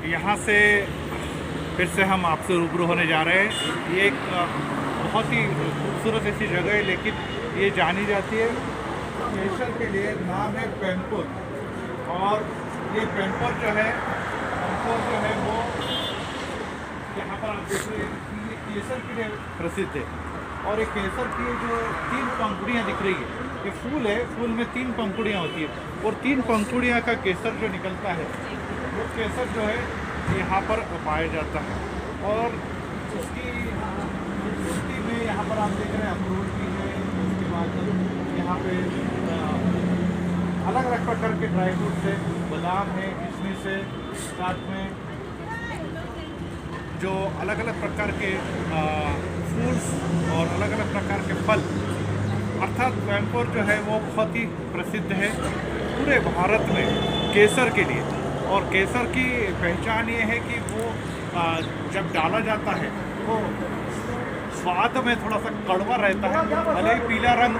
यहाँ से फिर से हम आपसे रूबरू होने जा रहे हैं। ये एक बहुत ही खूबसूरत ऐसी जगह है, लेकिन ये जानी जाती है केसर के लिए। नाम है पेमपुर, और ये पेमपुर जो है वो यहाँ पर आप देख रहे हैं ये केसर के लिए प्रसिद्ध है। और ये केसर की जो 3 पंखुड़ियाँ दिख रही है, ये फूल है, फूल में 3 पंखुड़ियाँ होती है, और 3 पंखुड़ियाँ का केसर जो निकलता है वो केसर जो है यहाँ पर पाया जाता है। और उसकी खूबसूरती में यहाँ पर आप देख रहे हैं अमरूद भी है। उसके बाद यहाँ पे अलग अलग प्रकार के ड्राई फ्रूट्स है, बादाम है, किशमिश है, साथ में जो अलग अलग प्रकार के फूल्स और अलग अलग प्रकार के फल। अर्थात कोयम्बटूर जो है वो बहुत ही प्रसिद्ध है पूरे भारत में केसर के लिए। और केसर की पहचान ये है कि वो जब डाला जाता है वो स्वाद में थोड़ा सा कड़वा रहता है। भले ही पीला रंग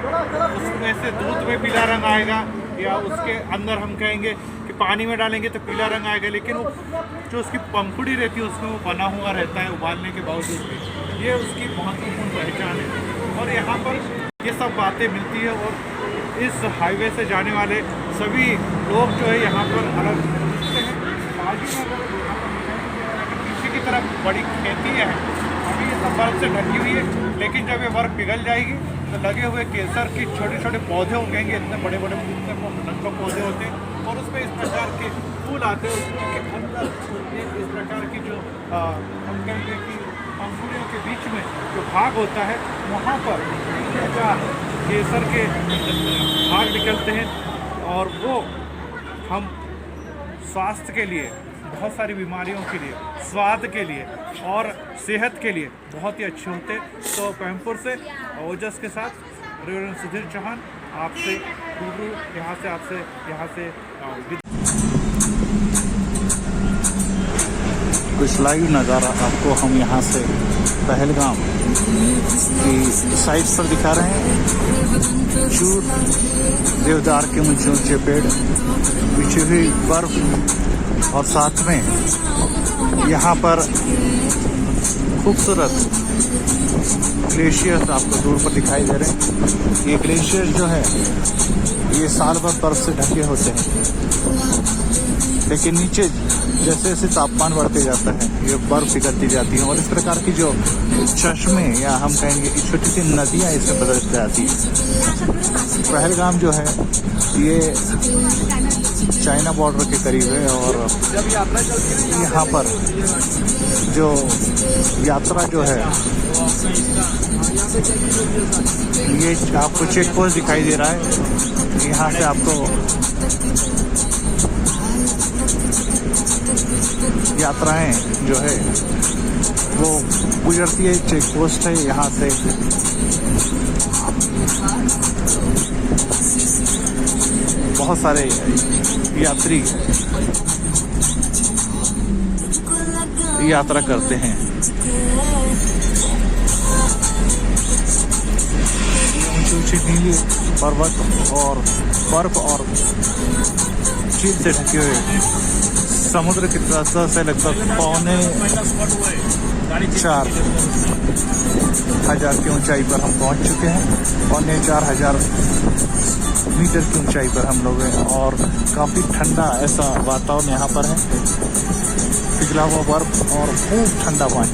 उसमें से दूध में पीला रंग आएगा, या उसके अंदर हम कहेंगे कि पानी में डालेंगे तो पीला रंग आएगा, लेकिन वो जो उसकी पंखुड़ी रहती है उसमें वो बना हुआ रहता है उबालने के बावजूद भी। ये उसकी महत्वपूर्ण पहचान है, और यहाँ पर ये सब बातें मिलती है। और इस हाईवे से जाने वाले सभी लोग जो है यहाँ पर अलग दिखते हैं। बाजू में अगर पीछे की तरफ बड़ी खेती है, अभी ये सब बर्फ़ से ढकी हुई है, लेकिन जब ये बर्फ़ पिघल जाएगी तो लगे हुए केसर की छोटे छोटे पौधे उगेंगे। इतने बड़े बड़े पौधे होते हैं, और उसमें इस प्रकार के फूल आते हैं। उसके अंदर इस प्रकार की जो हम कहेंगे कि पंखुड़ियों के बीच में जो भाग होता है, वहाँ पर केसर के भाग निकलते हैं, और वो हम स्वास्थ्य के लिए, बहुत सारी बीमारियों के लिए, स्वाद के लिए और सेहत के लिए बहुत ही अच्छे होते हैं। तो कोयम्बटूर से ओजस के साथ रेवरेंड सुधीर चौहान आपसे रूबरू यहाँ से कुछ लाइव नज़ारा आपको हम यहाँ से पहलगाम की साइड पर दिखा रहे हैं। चूर देवदार के ऊंचे ऊंचे पेड़, पीछे हुई बर्फ, और साथ में यहाँ पर खूबसूरत ग्लेशियर्स आपको दूर पर दिखाई दे रहे हैं। ये ग्लेशियर जो है ये साल भर बर्फ से ढके होते हैं, लेकिन नीचे जैसे जैसे तापमान बढ़ते जाता है ये बर्फ पिघलती जाती है, और इस प्रकार की जो चश्मे या हम कहेंगे कि छोटी सी नदियाँ इसमें बदलती जाती है। पहलगाम जो है ये चाइना बॉर्डर के करीब है, और यहाँ पर जो यात्रा जो है ये आपको चेक पोस्ट दिखाई दे रहा है। यहाँ से आपको यात्राएं जो है वो गुजरती है, चेक पोस्ट है। यहाँ से बहुत सारे यात्री यात्रा करते हैं। ऊंची ऊंची नीली पर्वत और बर्फ और झील से ढके हुए समुद्र की सतह से लगभग 3,400 की ऊंचाई पर हम पहुंच चुके हैं। 3,400 मीटर की ऊंचाई पर हम लोग हैं, और काफ़ी ठंडा ऐसा वातावरण यहाँ पर है। पिघला हुआ बर्फ और खूब ठंडा पानी,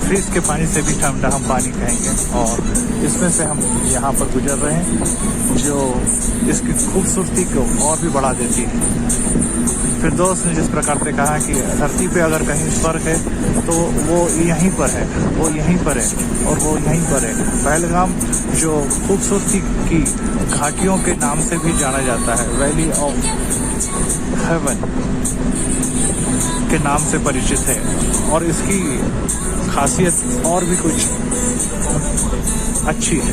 फ्रिज के पानी से भी ठंडा हम पानी कहेंगे, और इसमें से हम यहाँ पर गुजर रहे हैं, जो इसकी खूबसूरती को और भी बढ़ा देती है। फिर दोस्त ने जिस प्रकार से कहा कि धरती पे अगर कहीं स्वर्ग है तो वो यहीं पर है, वो यहीं पर है, और वो यहीं पर है। पहलगाम जो खूबसूरती की घाटियों के नाम से भी जाना जाता है, वैली ऑफ हेवन के नाम से परिचित है, और इसकी खासियत और भी कुछ अच्छी है,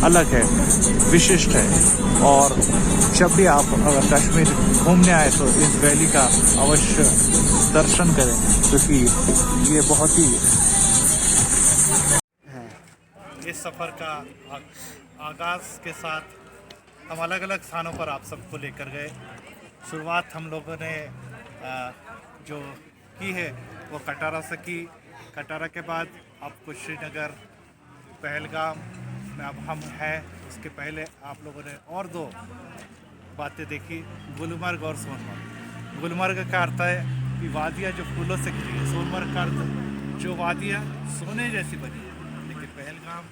अलग है, विशिष्ट है। और जब भी आप अगर कश्मीर घूमने आए तो इस वैली का अवश्य दर्शन करें, क्योंकि ये बहुत ही इस सफ़र का आगाज़ के साथ हम अलग अलग स्थानों पर आप सबको लेकर गए। शुरुआत हम लोगों ने जो की है वो कटारा से की। कटारा के बाद आपको श्रीनगर, पहलगाम में अब हम हैं। उसके पहले आप लोगों ने और दो बातें देखी, गुलमर्ग और सोनमर्ग। गुलमर्ग का अर्थ है कि वादियाँ जो फूलों से घिरी है, सोनमर्ग का अर्थ जो वादियाँ सोने जैसी बनी है। लेकिन पहलगाम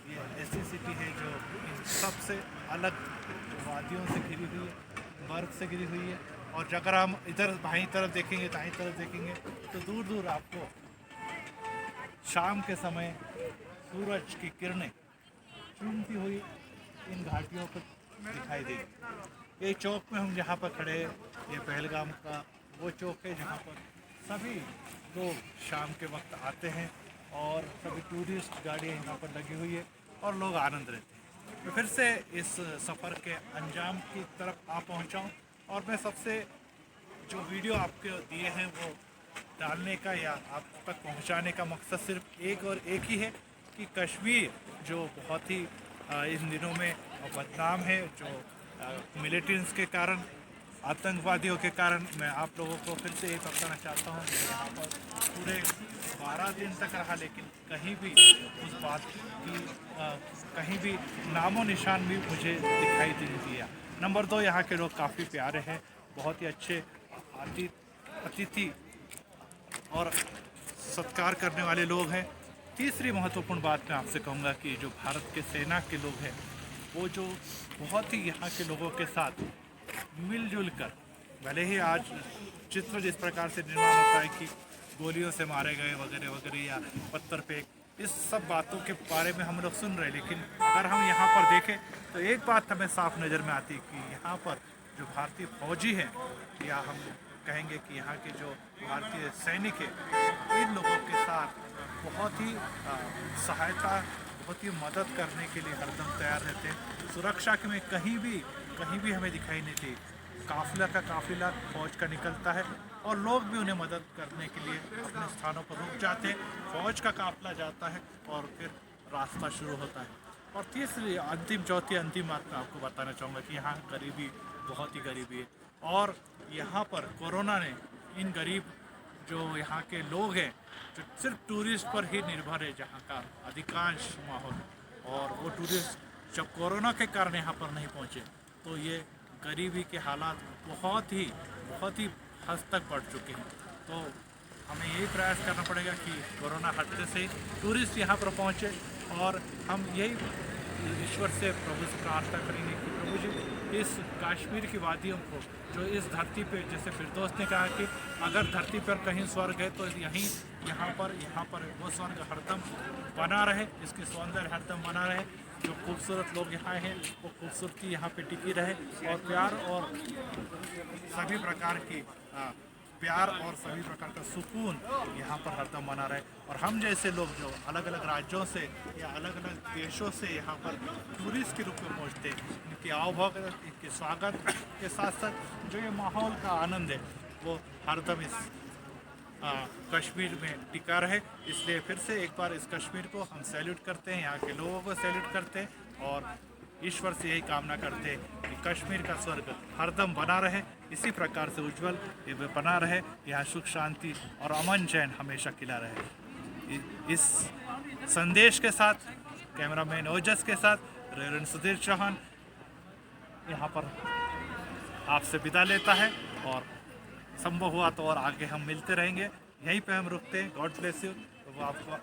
ये ऐसी सिटी है जो इन सबसे अलग वादियों से घिरी हुई है, बर्फ से घिरी हुई है। और अगर हम इधर बाईं तरफ देखेंगे, दाईं तरफ देखेंगे तो दूर दूर आपको शाम के समय सूरज की किरणें चूमती हुई इन घाटियों पर दिखाई देगी। ये चौक में हम जहाँ पर खड़े हैं, ये पहलगाम का वो चौक है जहाँ पर सभी लोग शाम के वक्त आते हैं और सभी टूरिस्ट गाड़ियाँ यहाँ पर लगी हुई है और लोग आनंद लेते हैं। मैं फिर से इस सफ़र के अंजाम की तरफ आ पहुँचा हूँ और मैं सबसे जो वीडियो आपके दिए हैं वो डालने का या आप तक पहुंचाने का मकसद सिर्फ एक और एक ही है कि कश्मीर जो बहुत ही इन दिनों में बदनाम है, जो मिलिटेंट्स के कारण, आतंकवादियों के कारण। मैं आप लोगों को फिर से ये बताना चाहता हूँ कि यहाँ पर पूरे 12 दिन तक रहा, लेकिन कहीं भी उस बात की कहीं भी नामो निशान भी मुझे दिखाई नहीं दिया। नंबर 2, यहाँ के लोग काफ़ी प्यारे हैं, बहुत ही अच्छे अतिथि और सत्कार करने वाले लोग हैं। तीसरी महत्वपूर्ण बात मैं आपसे कहूँगा कि जो भारत के सेना के लोग हैं वो जो बहुत ही यहाँ के लोगों के साथ मिलजुल कर, भले ही आज चित्र जिस प्रकार से निर्माण होता है कि गोलियों से मारे गए वगैरह वगैरह या पत्थर फेंक, इस सब बातों के बारे में हम लोग सुन रहे हैं, लेकिन अगर हम यहाँ पर देखें तो एक बात हमें साफ नज़र में आती है कि यहाँ पर जो भारतीय फौजी हैं या हम कहेंगे कि यहाँ के जो भारतीय सैनिक हैं, इन लोगों के साथ बहुत ही सहायता, बहुत ही मदद करने के लिए हरदम तैयार रहते हैं। सुरक्षा के में कहीं भी हमें दिखाई नहीं दी। काफिला का काफिला फौज का निकलता है और लोग भी उन्हें मदद करने के लिए अपने स्थानों पर रुक जाते हैं। फौज का काफिला जाता है और फिर रास्ता शुरू होता है। और तीसरी अंतिम बात मैं आपको बताना चाहूँगा कि यहाँ गरीबी, बहुत ही गरीबी है और यहाँ पर कोरोना ने इन गरीब जो यहाँ के लोग हैं, जो सिर्फ टूरिस्ट पर ही निर्भर है, जहाँ का अधिकांश माहौल, और वो टूरिस्ट जब कोरोना के कारण यहाँ पर नहीं पहुँचे तो ये गरीबी के हालात बहुत ही हद तक बढ़ चुके हैं। तो हमें यही प्रयास करना पड़ेगा कि कोरोना हटने से टूरिस्ट यहाँ पर पहुँचे और हम यही ईश्वर से, प्रभु से प्रार्थना करेंगे कि प्रभु जी इस कश्मीर की वादियों को, जो इस धरती पे, जैसे फिरदौस ने कहा कि अगर धरती पर कहीं स्वर्ग है तो यहाँ पर वो स्वर्ग हरदम बना रहे, इसकी सौंदर्य हरदम बना रहे। जो खूबसूरत लोग यहाँ हैं वो खूबसूरती यहाँ पे टिकी रहे और प्यार और सभी प्रकार का सुकून यहाँ पर हरदम बना रहे। और हम जैसे लोग जो अलग अलग राज्यों से या अलग अलग देशों से यहाँ पर टूरिस्ट के रूप में पहुँचते हैं, इनके आवभग, इनके स्वागत के साथ साथ जो ये माहौल का आनंद है वो हरदम इस कश्मीर में टिका रहे। इसलिए फिर से एक बार इस कश्मीर को हम सैल्यूट करते हैं, यहाँ के लोगों को सैल्यूट करते हैं और ईश्वर से यही कामना करते हैं कि कश्मीर का स्वर्ग हरदम बना रहे, इसी प्रकार से उज्जवल ये बना रहे, यहाँ सुख शांति और अमन चैन हमेशा खिला रहे। इस संदेश के साथ कैमरामैन ओजस के साथ रेवरेंड सुधीर चौहान यहाँ पर आपसे विदा लेता है और संभव हुआ तो और आगे हम मिलते रहेंगे। यहीं पे हम रुकते हैं। God bless you. तो वो आपको